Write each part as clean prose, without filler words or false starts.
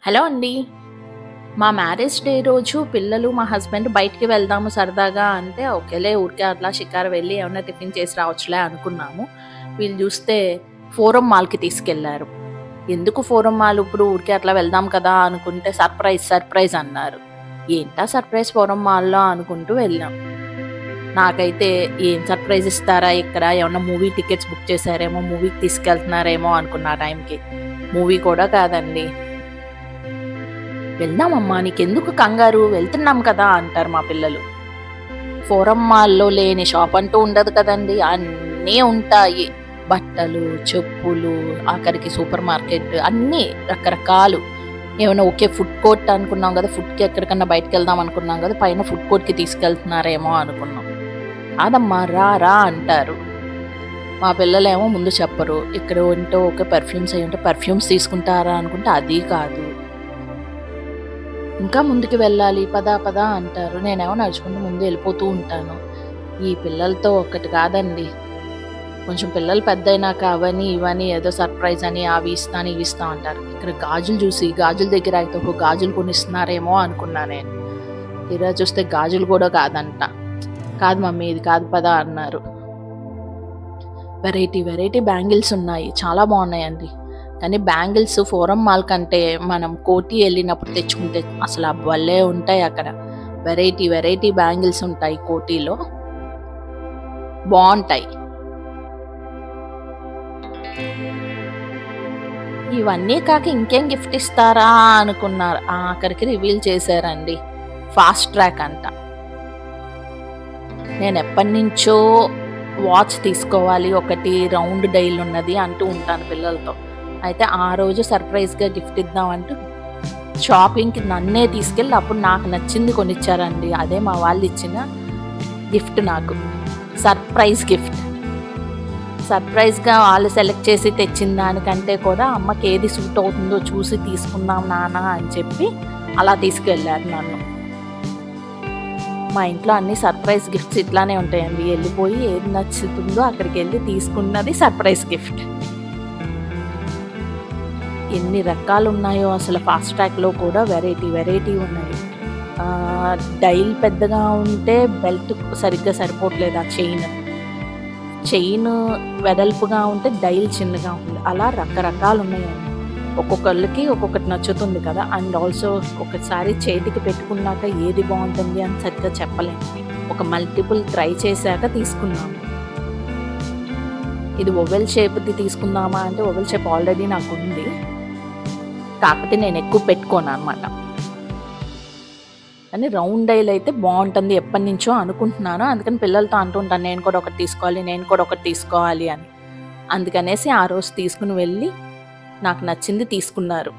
Hello అండి. మా marriage day రోజు పిల్లలు, మా హస్బెండ్ బయటికి వెళ్దాము సరదాగా అంటే, ఓకేలే ఊరికే అట్లా షికారు వెళ్ళి ఏమన్నా టిఫిన్ చేసి రావచ్చులే అనుకున్నాము. వీళ్ళు చూస్తే ఫోరం మాల్‌కి తీసుకెళ్లారు. ఎందుకు ఫోరం మాల్ ఇప్పుడు ఊరికే అట్లా వెళ్దాం కదా అనుకుంటే సర్ప్రైజ్ అన్నారు. ఏంటా సర్ప్రైజ్ ఫోరం మాల్‌లో అనుకుంటూ వెళ్ళాం. నాకైతే ఏం సర్ప్రైజ్ ఇస్తారా ఇక్కడ? ఏమన్నా మూవీ టికెట్స్ బుక్ చేశారేమో, మూవీకి తీసుకెళ్తున్నారేమో అనుకున్న ఆ టైంకి. మూవీ కూడా కాదండి. వెళ్దామమ్మా నీకెందుకు కంగారు వెళ్తున్నాం కదా అంటారు మా పిల్లలు. ఫోరం మాల్లో లేని షాప్ అంటూ ఉండదు కదండి, అన్నీ ఉంటాయి. బట్టలు, చెప్పులు, ఆఖరికి సూపర్ మార్కెట్ అన్నీ రకరకాలు. ఏమైనా ఓకే ఫుడ్ కోర్ట్ అనుకున్నాం కదా, ఫుడ్కి ఎక్కడికన్నా బయటకు వెళ్దాం అనుకున్నాం కదా, పైన ఫుడ్ కోర్ట్కి తీసుకెళ్తున్నారేమో అనుకున్నాం. కాదమ్మా రా రా అంటారు. మా పిల్లలేమో ముందు చెప్పరు. ఇక్కడ ఉంటే ఓకే పర్ఫ్యూమ్స్ అయి ఉంటే పర్ఫ్యూమ్స్ తీసుకుంటారా అనుకుంటే అది కాదు. ఇంకా ముందుకు వెళ్ళాలి పదా పదా అంటారు. నేనేమో నడుచుకుంటూ ముందు వెళ్ళిపోతూ ఉంటాను. ఈ పిల్లలతో ఒక్కటి కాదండి. కొంచెం పిల్లలు పెద్దయినాక అవని ఇవని ఏదో సర్ప్రైజ్ అని అవి ఇస్తాను ఇవి ఇస్తా అంటారు. ఇక్కడ గాజులు చూసి గాజుల దగ్గర అయితే ఒక గాజులు కొనిస్తున్నారేమో అనుకున్నా నేను. తీరా చూస్తే గాజులు కూడా కాదంట. కాదు మమ్మీ ఇది కాదు పదా అన్నారు. వెరైటీ బ్యాంగిల్స్ ఉన్నాయి, చాలా బాగున్నాయండి. కానీ బ్యాంగిల్స్ ఫోరం మాల్ కంటే మనం కోటి వెళ్ళినప్పుడు తెచ్చుకుంటే అసలు భలే ఉంటాయి. అక్కడ వెరైటీ బ్యాంగిల్స్ ఉంటాయి కోటిలో, బాగుంటాయి. ఇవన్నీ కాక ఇంకేం గిఫ్ట్ ఇస్తారా అనుకున్నారు. ఆఖరికి రివీల్ చేశారండి, ఫాస్ట్ ట్రాక్ అంట. నేను ఎప్పటి నుంచో వాచ్ తీసుకోవాలి, ఒకటి రౌండ్ డైల్ ఉన్నది అంటూ ఉంటాను పిల్లలతో. అయితే ఆ రోజు సర్ప్రైజ్గా గిఫ్ట్ ఇద్దామంటూ షాపింగ్కి నన్నే తీసుకెళ్ళి అప్పుడు నాకు నచ్చింది కొనిచ్చారండి. అదే మా వాళ్ళు ఇచ్చిన గిఫ్ట్ నాకు, సర్ప్రైజ్ గిఫ్ట్. సర్ప్రైజ్గా వాళ్ళు సెలెక్ట్ చేసి తెచ్చిన దానికంటే కూడా అమ్మకి ఏది సూట్ అవుతుందో చూసి తీసుకుందాం నాన్న అని చెప్పి అలా తీసుకెళ్ళారు నన్ను. మా ఇంట్లో అన్ని సర్ప్రైజ్ గిఫ్ట్స్ ఇట్లానే ఉంటాయండి. వెళ్ళిపోయి ఏది నచ్చుతుందో అక్కడికి వెళ్ళి తీసుకున్నది సర్ప్రైజ్ గిఫ్ట్. ఎన్ని రకాలు ఉన్నాయో అసలు. ఫాస్ట్ ట్రాక్లో కూడా వెరైటీ ఉన్నాయి. డైల్ పెద్దగా ఉంటే బెల్ట్ సరిగ్గా సరిపోవట్లేదు. ఆ చైన్ వెడల్పుగా ఉంటే డైల్ చిన్నగా ఉంది. అలా రకరకాలు ఉన్నాయండి. ఒక్కొక్కళ్ళకి ఒక్కొక్కటి నచ్చుతుంది కదా. అండ్ ఆల్సో ఒకసారి చేతికి పెట్టుకున్నాక ఏది బాగుంటుంది అని సరిగ్గా చెప్పలేము. ఒక మల్టిపుల్ ట్రై చేశాక తీసుకున్నాము. ఇది ఓవెల్ షేప్ది తీసుకుందామా అంటే ఓవెల్ షేప్ ఆల్రెడీ నాకు ఉంది, కాకపోతే నేను ఎక్కువ పెట్టుకోను అనమాట. కానీ రౌండ్ డైల్ అయితే బాగుంటుంది, ఎప్పటి నుంచో అనుకుంటున్నాను. అందుకని పిల్లలతో అంటుంటాను నేను కూడా ఒకటి తీసుకోవాలి అని. అందుకనేసి ఆ రోజు తీసుకుని వెళ్ళి నాకు నచ్చింది తీసుకున్నారు.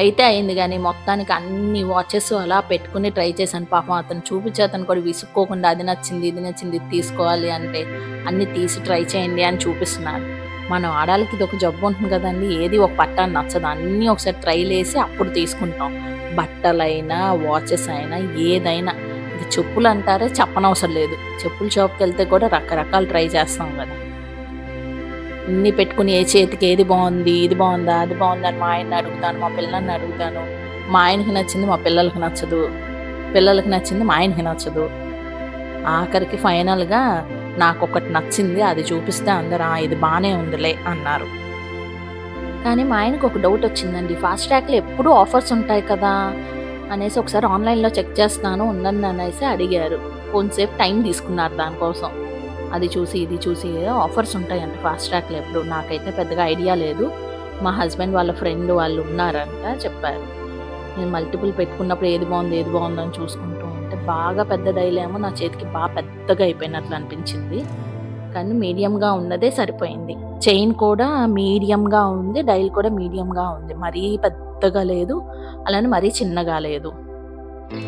అయితే అయింది. కానీ మొత్తానికి అన్ని వాచెస్ అలా పెట్టుకుని ట్రై చేశాను. పాపం అతను చూపించి అతను కూడా విసుక్కోకుండా అది నచ్చింది ఇది తీసుకోవాలి అంటే అన్ని తీసి ట్రై చేయండి అని చూపిస్తున్నారు. మనం ఆడాలకి ఇది ఒక జబ్బు ఉంటుంది కదండి, ఏది ఒక పట్టాన్ని నచ్చదు. అన్నీ ఒకసారి ట్రైల్ వేసి అప్పుడు తీసుకుంటాం. బట్టలైనా వాచెస్ అయినా ఏదైనా. ఇది చెప్పులు అంటారే చెప్పనవసరం లేదు. చెప్పుల షాప్కి వెళ్తే కూడా రకరకాలు ట్రై చేస్తాం కదా. ఇన్ని పెట్టుకుని ఏ చేతికి ఏది బాగుంది ఇది బాగుందా అది బాగుందా అని మా ఆయన్ని అడుగుతాను, మా పిల్లల్ని అడుగుతాను. మా ఆయనకి నచ్చింది మా పిల్లలకి నచ్చదు, పిల్లలకి నచ్చింది మా ఆయనకి నచ్చదు. ఆఖరికి ఫైనల్గా నాకు ఒకటి నచ్చింది, అది చూపిస్తే అందరూ ఇది బాగానే ఉందిలే అన్నారు. కానీ మా ఆయనకు ఒక డౌట్ వచ్చిందండి. ఫాస్ట్ ట్రాక్లో ఎప్పుడూ ఆఫర్స్ ఉంటాయి కదా అనేసి ఒకసారి ఆన్లైన్లో చెక్ చేస్తాను ఉందని అనేసి అడిగారు. కొంతసేపు టైం తీసుకున్నారు దానికోసం. అది చూసి ఇది చూసి ఆఫర్స్ ఉంటాయంట ఫాస్ట్ ట్రాక్లో ఎప్పుడు. నాకైతే పెద్దగా ఐడియా లేదు. మా హస్బెండ్ వాళ్ళ ఫ్రెండ్ వాళ్ళు ఉన్నారంట, చెప్పారు. నేను మల్టిపుల్ పెట్టుకున్నప్పుడు ఏది బాగుందని చూసుకుంటూ ఉంటే బాగా పెద్ద డైలేమో నా చేతికి బాగా పెద్దగా అయిపోయినట్లు అనిపించింది. కానీ మీడియంగా ఉన్నదే సరిపోయింది. చైన్ కూడా మీడియంగా ఉంది, డైల్ కూడా మీడియంగా ఉంది. మరీ పెద్దగా లేదు, అలానే మరీ చిన్నగా లేదు.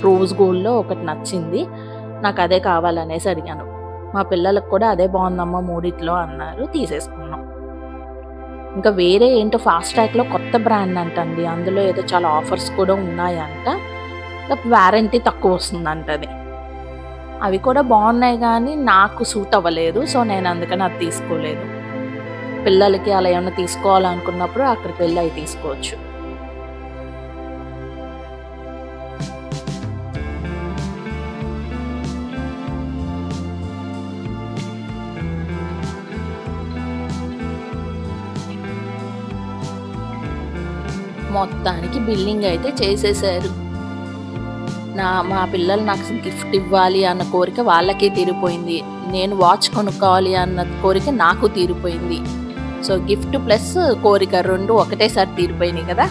రోజ్ గోల్డ్లో ఒకటి నచ్చింది, నాకు అదే కావాలనేసి అడిగాను. మా పిల్లలకు కూడా అదే బాగుందమ్మా మూడిట్లో అన్నారు, తీసేసుకున్నాం. ఇంకా వేరే ఏంటో ఫాస్ట్ ట్రాక్లో కొత్త బ్రాండ్ అంటండి, అందులో ఏదో చాలా ఆఫర్స్ కూడా ఉన్నాయంట. వారంటీ తక్కువ వస్తుందంట అది. అవి కూడా బాగున్నాయి కానీ నాకు సూట్ అవ్వలేదు. సో నేను అందుకని అది తీసుకోలేదు. పిల్లలకి అలా ఏమైనా తీసుకోవాలనుకున్నప్పుడు అక్కడికి వెళ్ళి అవి తీసుకోవచ్చు. మొత్తానికి బిల్లింగ్ అయితే చేసేసారు. మా పిల్లలు నాకు గిఫ్ట్ ఇవ్వాలి అన్న కోరిక వాళ్ళకే తీరిపోయింది. నేను వాచ్ కొనుక్కోవాలి అన్న కోరిక నాకు తీరిపోయింది. సో గిఫ్ట్ ప్లస్ కోరిక 2 ఒకటేసారి తీరిపోయినాయి కదా.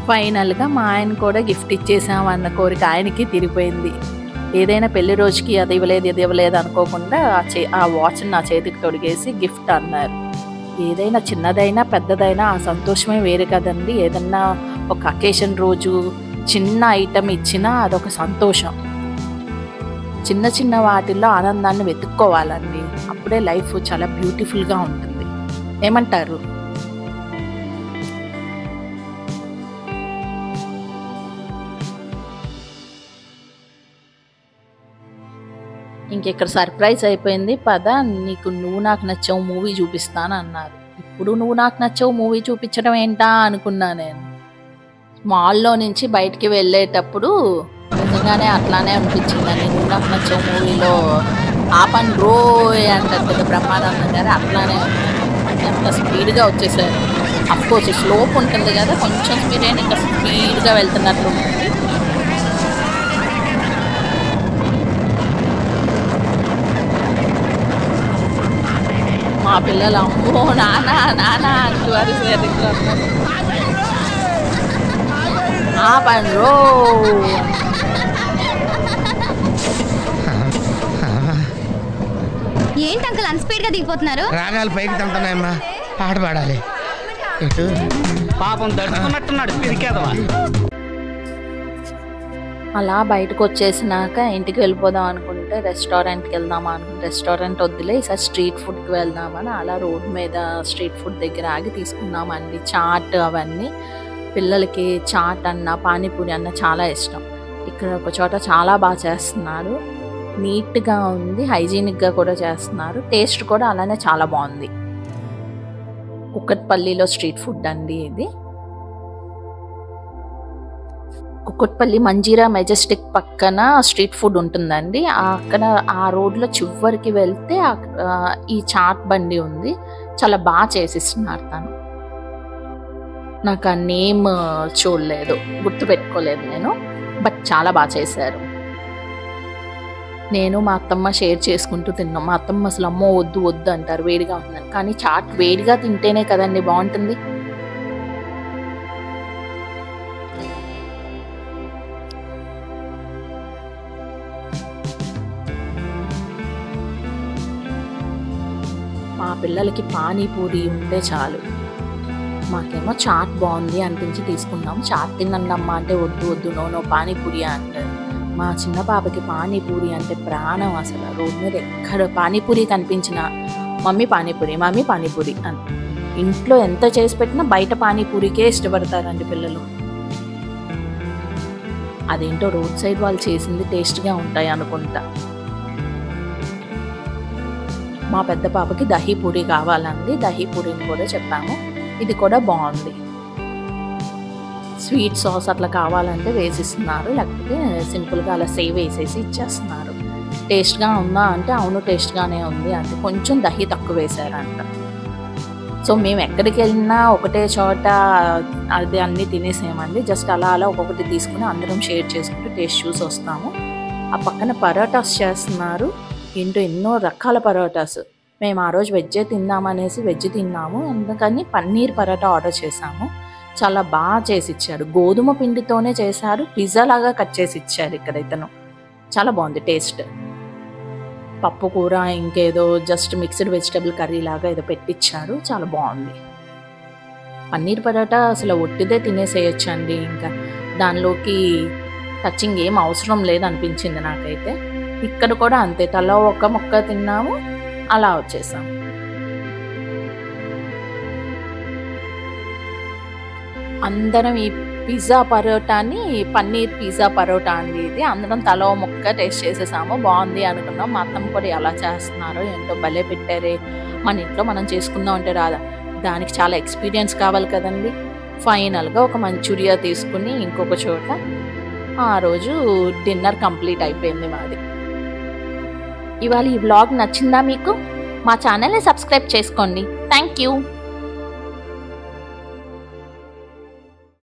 ఫైనల్గా మా ఆయన కూడా గిఫ్ట్ ఇచ్చేసాం అన్న కోరిక ఆయనకి తీరిపోయింది. ఏదైనా పెళ్లి రోజుకి అది ఇవ్వలేదు అనుకోకుండా ఆ వాచ్ని నా చేతికి తొడిగేసి గిఫ్ట్ అన్నారు. ఏదైనా చిన్నదైనా పెద్దదైనా ఆ సంతోషమే వేరే కదండి. ఏదన్నా ఒక అకేషన్ రోజు చిన్న ఐటెం ఇచ్చినా అదొక సంతోషం. చిన్న చిన్న వాటిల్లో ఆనందాన్ని వెతుక్కోవాలండి. అప్పుడే లైఫ్ చాలా బ్యూటిఫుల్గా ఉంటుంది. ఏమంటారు? ఇంకెక్కడ సర్ప్రైజ్ అయిపోయింది. పద నీకు నువ్వు నాకు నచ్చావు మూవీ చూపిస్తాను అన్నారు. ఇప్పుడు నువ్వు నాకు నచ్చావు మూవీ చూపించడం ఏంటా అనుకున్నా నేను. మాల్లో నుంచి బయటికి వెళ్ళేటప్పుడు నిజంగానే అట్లానే అనిపించిందని. నువ్వు నాకు నచ్చావు మూవీలో ఆపన్ రోయ్ అంటారు కదా బ్రహ్మానందం గారు, అట్లానే ఎంత స్పీడ్గా వచ్చేసారు. అఫ్కోర్స్ స్లోప్ ఉంటుంది కదా, కొంచెం స్పీడ్ అయినా ఇంకా స్పీడ్గా వెళ్తున్నట్లు ఉంటుంది. మా పిల్లలు అమ్మో నానా నానా అంటూ అరిసారు. ఆపన్ రో ఏంటి అంకుల్ అన్స్పీడ్ గా దిగిపోతున్నారు? రాగాలు పైకి తంటున్నాయమ్మా, పాట పాడాలి. పాపం దడుచుకున్నట్టున్నాడు పిరికేదవా. అలా బయటకు వచ్చేసినాక ఇంటికి వెళ్ళిపోదాం అనుకుంటే రెస్టారెంట్కి వెళ్దామా అనుకుంటే రెస్టారెంట్ వద్దులే ఈసారి స్ట్రీట్ ఫుడ్కి వెళ్దామని అలా రోడ్ మీద స్ట్రీట్ ఫుడ్ దగ్గర ఆగి తీసుకున్నామండి. చాట్ అవన్నీ పిల్లలకి చాట్ అన్న పానీపూరి అన్న చాలా ఇష్టం. ఇక్కడ ఒక చోట చాలా బాగా చేస్తున్నారు, నీట్గా ఉంది, హైజీనిక్గా కూడా చేస్తున్నారు. టేస్ట్ కూడా అలానే చాలా బాగుంది. కుక్కట్పల్లిలో స్ట్రీట్ ఫుడ్ అండి ఇది. కుక్కట్పల్లి మంజీరా మెజెస్టిక్ పక్కన స్ట్రీట్ ఫుడ్ ఉంటుందండి. అక్కడ ఆ రోడ్లో చివరికి వెళ్తే ఈ చాట్ బండి ఉంది. చాలా బాగా చేసిస్తున్నారు తను. నాకు ఆ నేమ్ చూడలేదు, గుర్తు పెట్టుకోలేదు నేను, బట్ చాలా బాగా చేశారు. నేను మా అత్తమ్మ షేర్ చేసుకుంటూ తిన్నాం. మా అత్తమ్మ అసలు అమ్మో వద్దు వద్దు అంటారు, వేడిగా ఉంటుందని. కానీ చాట్ వేడిగా తింటేనే కదండి బాగుంటుంది. మా పిల్లలకి పానీపూరి ఉంటే చాలు, మాకేమో చాట్ బాగుంది అనిపించి తీసుకున్నాం. చాట్ తినండమ్మా అంటే వద్దు వద్దు నో పానీపూరి అంటారు. మా చిన్న పాపకి పానీపూరి అంటే ప్రాణం. అసలు రోడ్ మీద ఎక్కడ పానీపూరి కనిపించినా మమ్మీ పానీపూరి మమ్మీ పానీపూరి అని. ఇంట్లో ఎంత చేసి పెట్టినా బయట పానీపూరికే ఇష్టపడతారండి పిల్లలు. అదేంటో రోడ్ సైడ్ వాళ్ళు చేసింది టేస్ట్గా ఉంటాయి అనుకుంటా. మా పెద్ద పాపకి దహీపూరి కావాలండి, దహీపూరిని కూడా చెప్పాము. ఇది కూడా బాగుంది. స్వీట్ సాస్ అట్లా కావాలంటే వేసిస్తున్నారు, లేకపోతే సింపుల్గా అలా సేవ్ వేసేసి ఇచ్చేస్తున్నారు. టేస్ట్గా ఉందా అంటే అవును టేస్ట్గానే ఉంది అంటే కొంచెం దహీ తక్కువ వేశారంట. సో మేము ఎక్కడికి వెళ్ళినా ఒకటే చోట అది అన్నీ తినేసేమండి. జస్ట్ అలా అలా ఒక్కొక్కటి తీసుకుని అందరం షేర్ చేసుకుంటూ టేస్ట్ చూసి వస్తాము. ఆ పక్కన పరోటాస్ చేస్తున్నారు. ఏంటో ఎన్నో రకాల పరోటాస్. మేము ఆ రోజు వెజ్జే తిందామనేసి వెజ్ తిన్నాము, అందుకని పన్నీర్ పరోటా ఆర్డర్ చేసాము. చాలా బాగా చేసి ఇచ్చారు. గోధుమ పిండితోనే చేశారు, పిజ్జా లాగా కట్ చేసి ఇచ్చారు ఇక్కడ ఇతను. చాలా బాగుంది టేస్ట్. పప్పు కూర ఇంకేదో జస్ట్ మిక్స్డ్ వెజిటబుల్ కర్రీ లాగా ఏదో పెట్టించారు, చాలా బాగుంది. పన్నీర్ పరోటా అసలు ఒట్టిదే తినేసేయచ్చు అండి, ఇంకా దానిలోకి టచింగ్ ఏం అవసరం లేదు అనిపించింది నాకైతే. ఇక్కడ కూడా అంతే, తలా ఒక ముక్క తిన్నాము, అలా వచ్చేసాం. అందరం ఈ పిజ్జా పరోటాని పన్నీర్ పిజ్జా పరోటా అండి ఇది. అందరం తల ముక్క టేస్ట్ చేసేసాము, బాగుంది అనుకున్నాం. మా అత్తమ్మ కూడా ఎలా చేస్తున్నారో ఏంటో భలే పెట్టారే. మన ఇంట్లో మనం చేసుకుందాం అంటే రాదా, దానికి చాలా ఎక్స్పీరియన్స్ కావాలి కదండి. ఫైనల్గా ఒక మంచూరియా తీసుకుని ఇంకొక చోట ఆ రోజు డిన్నర్ కంప్లీట్ అయిపోయింది మాది. ఇవాళ ఈ వ్లాగ్ నచ్చిందా మీకు? మా ఛానల్ని సబ్స్క్రైబ్ చేసుకోండి. Thank you.